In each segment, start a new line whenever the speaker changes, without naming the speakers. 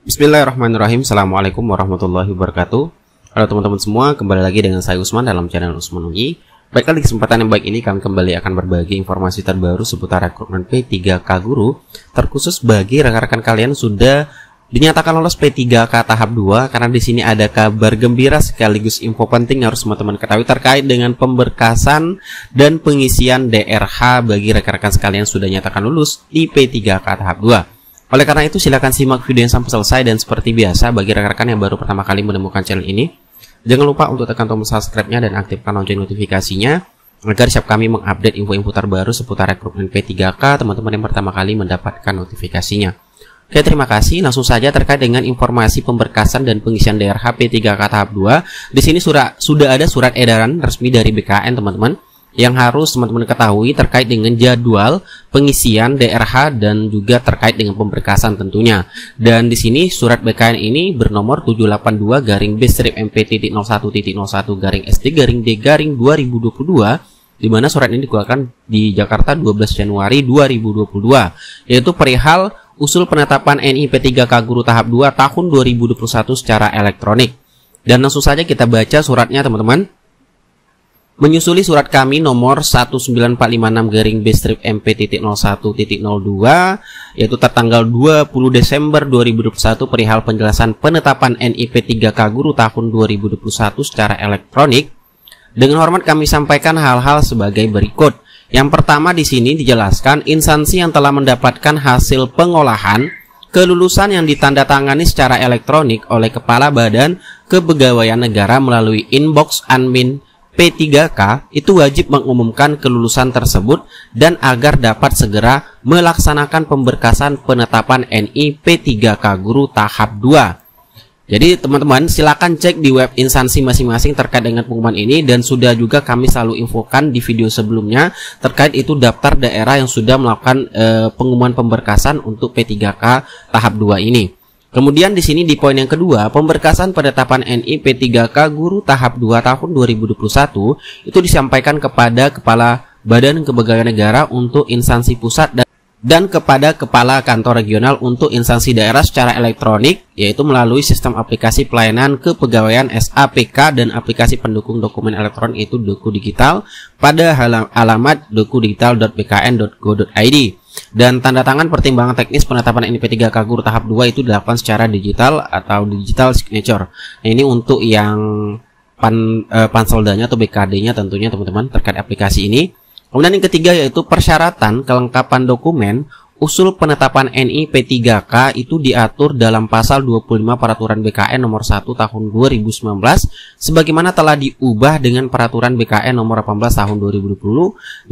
Bismillahirrahmanirrahim. Assalamualaikum warahmatullahi wabarakatuh. Halo teman-teman semua, kembali lagi dengan saya Usman dalam channel Usman UI. Baiklah, di kesempatan yang baik ini kami kembali akan berbagi informasi terbaru seputar rekrutmen P3K Guru, terkhusus bagi rekan-rekan kalian sudah dinyatakan lolos P3K tahap 2, karena di sini ada kabar gembira sekaligus info penting yang harus teman-teman ketahui terkait dengan pemberkasan dan pengisian DRH bagi rekan-rekan sekalian yang sudah dinyatakan lulus di P3K tahap 2. Oleh karena itu, silakan simak video yang sampai selesai, dan seperti biasa bagi rekan-rekan yang baru pertama kali menemukan channel ini, jangan lupa untuk tekan tombol subscribe-nya dan aktifkan lonceng notifikasinya agar siap kami mengupdate info-info terbaru seputar rekrutmen P3K teman-teman yang pertama kali mendapatkan notifikasinya. Oke, terima kasih. Langsung saja terkait dengan informasi pemberkasan dan pengisian DRH P3K tahap 2. Di sini sudah ada surat edaran resmi dari BKN teman-teman, yang harus teman-teman ketahui terkait dengan jadwal pengisian DRH dan juga terkait dengan pemberkasan tentunya. Dan di sini surat BKN ini bernomor 782-B-MP.01.01-ST-D-D-2022, di mana surat ini dikeluarkan di Jakarta 12 Januari 2022, yaitu perihal usul penetapan NI P3K Guru tahap 2 tahun 2021 secara elektronik. Dan langsung saja kita baca suratnya teman-teman. Menyusuli surat kami nomor 19456-B-MP.01.02, yaitu tertanggal 20 Desember 2021 perihal penjelasan penetapan NI P3K Guru tahun 2021 secara elektronik. Dengan hormat kami sampaikan hal-hal sebagai berikut. Yang pertama, di sini dijelaskan instansi yang telah mendapatkan hasil pengolahan kelulusan yang ditandatangani secara elektronik oleh Kepala Badan Kepegawaian Negara melalui inbox admin P3K itu wajib mengumumkan kelulusan tersebut dan agar dapat segera melaksanakan pemberkasan penetapan NI P3K Guru tahap 2. Jadi teman-teman silakan cek di web instansi masing-masing terkait dengan pengumuman ini, dan sudah juga kami selalu infokan di video sebelumnya terkait itu daftar daerah yang sudah melakukan pengumuman pemberkasan untuk P3K tahap 2 ini. Kemudian di sini di poin yang kedua, pemberkasan penetapan NI P3K Guru tahap 2 tahun 2021 itu disampaikan kepada Kepala Badan Kepegawaian Negara untuk instansi pusat dan kepada Kepala Kantor Regional untuk instansi daerah secara elektronik, yaitu melalui sistem aplikasi pelayanan kepegawaian SAPK dan aplikasi pendukung dokumen elektronik itu Doku Digital pada alamat dokudigital.bkn.go.id. Dan tanda tangan pertimbangan teknis penetapan NI P3K Guru tahap 2 itu dilakukan secara digital atau digital signature. Nah, ini untuk yang pansoldanya atau BKD-nya tentunya teman-teman terkait aplikasi ini. Kemudian yang ketiga yaitu persyaratan kelengkapan dokumen usul penetapan NI P3K itu diatur dalam pasal 25 Peraturan BKN nomor 1 tahun 2019 sebagaimana telah diubah dengan Peraturan BKN nomor 18 tahun 2020,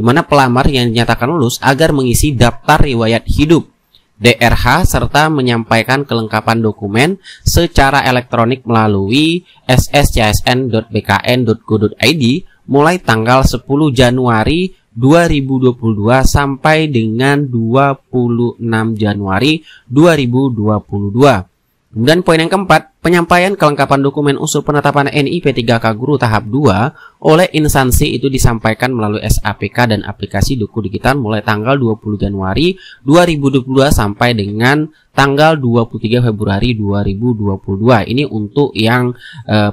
di mana pelamar yang dinyatakan lulus agar mengisi daftar riwayat hidup DRH serta menyampaikan kelengkapan dokumen secara elektronik melalui sscsn.bkn.go.id mulai tanggal 10 Januari 2022 sampai dengan 26 Januari 2022. Kemudian poin yang keempat, penyampaian kelengkapan dokumen usul penetapan NI P3K Guru tahap 2 oleh instansi itu disampaikan melalui SAPK dan aplikasi Doku Digital mulai tanggal 20 Januari 2022 sampai dengan tanggal 23 Februari 2022. Ini untuk yang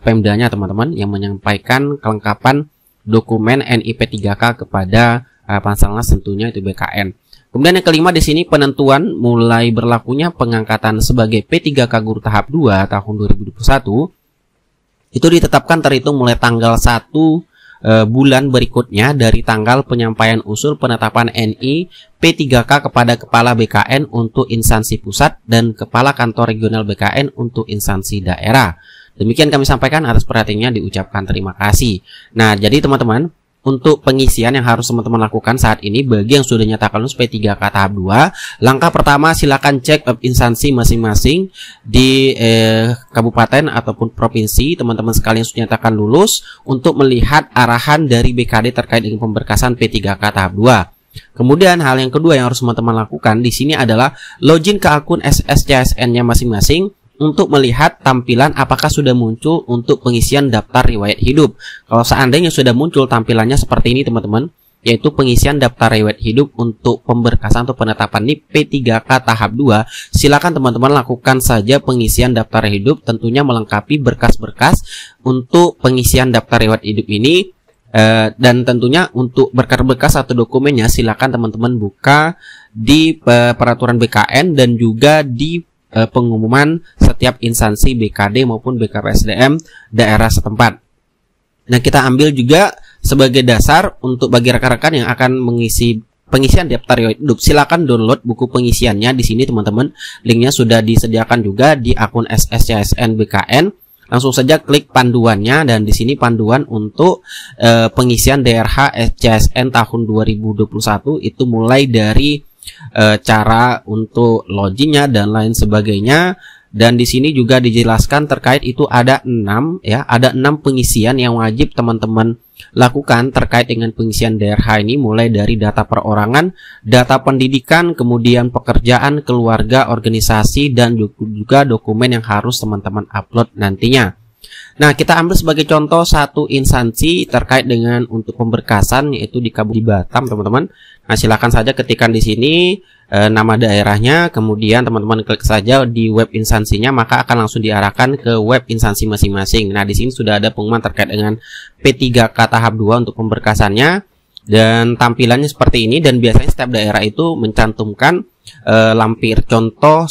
Pemdanya teman-teman yang menyampaikan kelengkapan dokumen NI P3K kepada Panselnas tentunya itu BKN. Kemudian yang kelima di sini penentuan mulai berlakunya pengangkatan sebagai P3K Guru tahap 2 tahun 2021 itu ditetapkan terhitung mulai tanggal 1 bulan berikutnya dari tanggal penyampaian usul penetapan NI P3K kepada Kepala BKN untuk instansi pusat dan Kepala Kantor Regional BKN untuk instansi daerah. Demikian kami sampaikan, atas perhatiannya diucapkan terima kasih. Nah, jadi teman-teman, untuk pengisian yang harus teman-teman lakukan saat ini bagi yang sudah nyatakan lulus P3K tahap 2, langkah pertama silakan cek web instansi masing-masing di kabupaten ataupun provinsi teman-teman sekalian sudah nyatakan lulus untuk melihat arahan dari BKD terkait dengan pemberkasan P3K tahap 2. Kemudian hal yang kedua yang harus teman-teman lakukan di sini adalah login ke akun SSCSN-nya masing-masing untuk melihat tampilan apakah sudah muncul untuk pengisian daftar riwayat hidup. Kalau seandainya sudah muncul tampilannya seperti ini teman-teman, yaitu pengisian daftar riwayat hidup untuk pemberkasan atau penetapan NIP P3K tahap 2. Silakan teman-teman lakukan saja pengisian daftar hidup, tentunya melengkapi berkas-berkas untuk pengisian daftar riwayat hidup ini. Dan tentunya untuk berkas-berkas atau dokumennya silakan teman-teman buka di peraturan BKN dan juga di pengumuman setiap instansi BKD maupun BKPSDM daerah setempat. Nah, kita ambil juga sebagai dasar untuk bagi rekan-rekan yang akan mengisi pengisian daftar riwayat hidup, silakan download buku pengisiannya di sini teman-teman. Linknya sudah disediakan juga di akun SSCSN BKN. Langsung saja klik panduannya, dan di sini panduan untuk pengisian DRH SCSN tahun 2021 itu mulai dari cara untuk loginnya dan lain sebagainya. Dan di sini juga dijelaskan terkait itu ada 6 ya, ada 6 pengisian yang wajib teman-teman lakukan terkait dengan pengisian DRH ini, mulai dari data perorangan, data pendidikan, kemudian pekerjaan, keluarga, organisasi, dan juga dokumen yang harus teman-teman upload nantinya. Nah, kita ambil sebagai contoh satu instansi terkait dengan untuk pemberkasan, yaitu di Kabupaten Batam, teman-teman. Nah, silakan saja ketikkan di sini nama daerahnya, kemudian teman-teman klik saja di web instansinya, maka akan langsung diarahkan ke web instansi masing-masing. Nah, di sini sudah ada pengumuman terkait dengan P3K tahap 2 untuk pemberkasannya, dan tampilannya seperti ini. Dan biasanya setiap daerah itu mencantumkan lampir contoh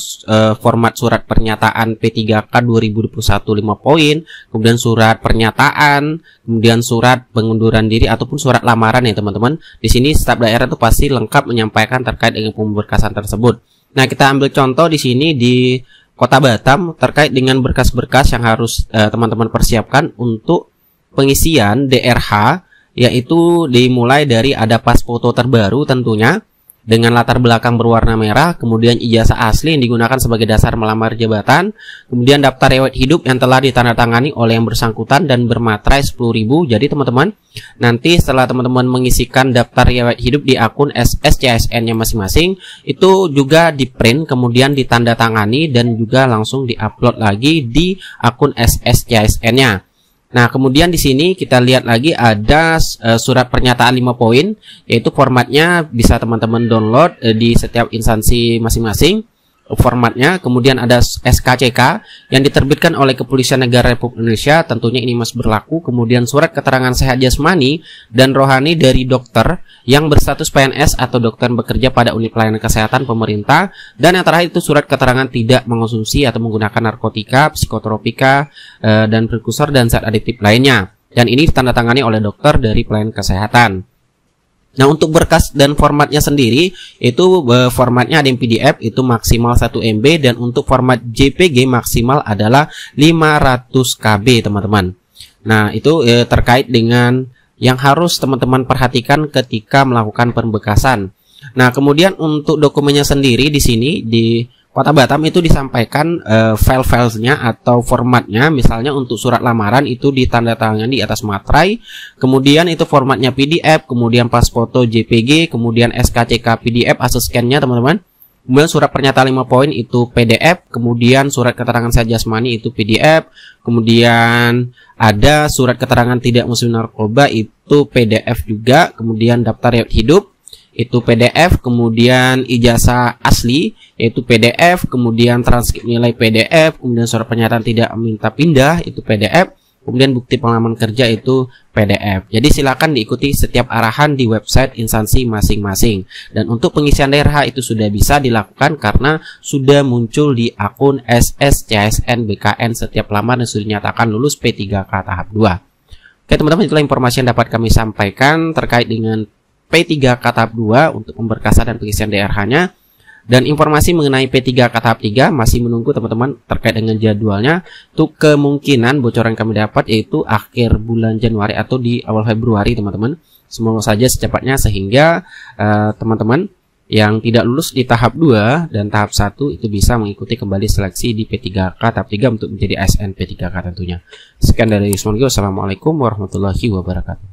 format surat pernyataan P3K 2021 5 poin, kemudian surat pernyataan, kemudian surat pengunduran diri ataupun surat lamaran ya teman-teman. Di sini setiap daerah itu pasti lengkap menyampaikan terkait dengan pemberkasan tersebut. Nah, kita ambil contoh di sini di Kota Batam terkait dengan berkas-berkas yang harus teman-teman persiapkan untuk pengisian DRH, yaitu dimulai dari ada pas foto terbaru tentunya dengan latar belakang berwarna merah, kemudian ijazah asli yang digunakan sebagai dasar melamar jabatan, kemudian daftar riwayat hidup yang telah ditandatangani oleh yang bersangkutan dan bermaterai 10.000. Jadi teman-teman, nanti setelah teman-teman mengisikan daftar riwayat hidup di akun SSCSN-nya masing-masing, itu juga di-print, kemudian ditandatangani dan juga langsung di-upload lagi di akun SSCSN-nya. Nah, kemudian di sini kita lihat lagi ada surat pernyataan 5 poin, yaitu formatnya bisa teman-teman download di setiap instansi masing-masing formatnya. Kemudian ada SKCK yang diterbitkan oleh Kepolisian Negara Republik Indonesia, tentunya ini masih berlaku. Kemudian surat keterangan sehat jasmani dan rohani dari dokter yang berstatus PNS atau dokter bekerja pada unit pelayanan kesehatan pemerintah. Dan yang terakhir itu surat keterangan tidak mengonsumsi atau menggunakan narkotika, psikotropika, dan prekursor dan zat adiktif lainnya. Dan ini ditandatangani oleh dokter dari pelayanan kesehatan. Nah, untuk berkas dan formatnya sendiri itu formatnya ada yang PDF itu maksimal 1 MB, dan untuk format JPG maksimal adalah 500 KB teman-teman. Nah, itu terkait dengan yang harus teman-teman perhatikan ketika melakukan pemberkasan. Nah, kemudian untuk dokumennya sendiri di sini di Kota Batam itu disampaikan file-filenya atau formatnya. Misalnya untuk surat lamaran itu ditandatangani di atas materai, kemudian itu formatnya PDF, kemudian pas foto JPG, kemudian SKCK PDF hasil scan-nya teman-teman. Kemudian surat pernyataan 5 poin itu PDF, kemudian surat keterangan sehat jasmani itu PDF, kemudian ada surat keterangan tidak musim narkoba itu PDF juga, kemudian daftar riwayat hidup itu PDF, kemudian ijazah asli yaitu PDF, kemudian transkrip nilai PDF, kemudian surat pernyataan tidak minta pindah itu PDF, kemudian bukti pengalaman kerja itu PDF. Jadi silakan diikuti setiap arahan di website instansi masing-masing. Dan untuk pengisian DRH itu sudah bisa dilakukan karena sudah muncul di akun SSCSN BKN setiap lamar dan sudah dinyatakan lulus P3K tahap 2. Oke teman-teman, itulah informasi yang dapat kami sampaikan terkait dengan P3K tahap 2 untuk pemberkasan dan pengisian DRH-nya. Dan informasi mengenai P3K tahap 3 masih menunggu teman-teman terkait dengan jadwalnya. Untuk kemungkinan bocoran kami dapat yaitu akhir bulan Januari atau di awal Februari teman-teman. Semoga saja secepatnya sehingga teman-teman yang tidak lulus di tahap 2 dan tahap 1 itu bisa mengikuti kembali seleksi di P3K tahap 3 untuk menjadi ASN P3K tentunya. Sekian dari Yusman. Assalamualaikum warahmatullahi wabarakatuh.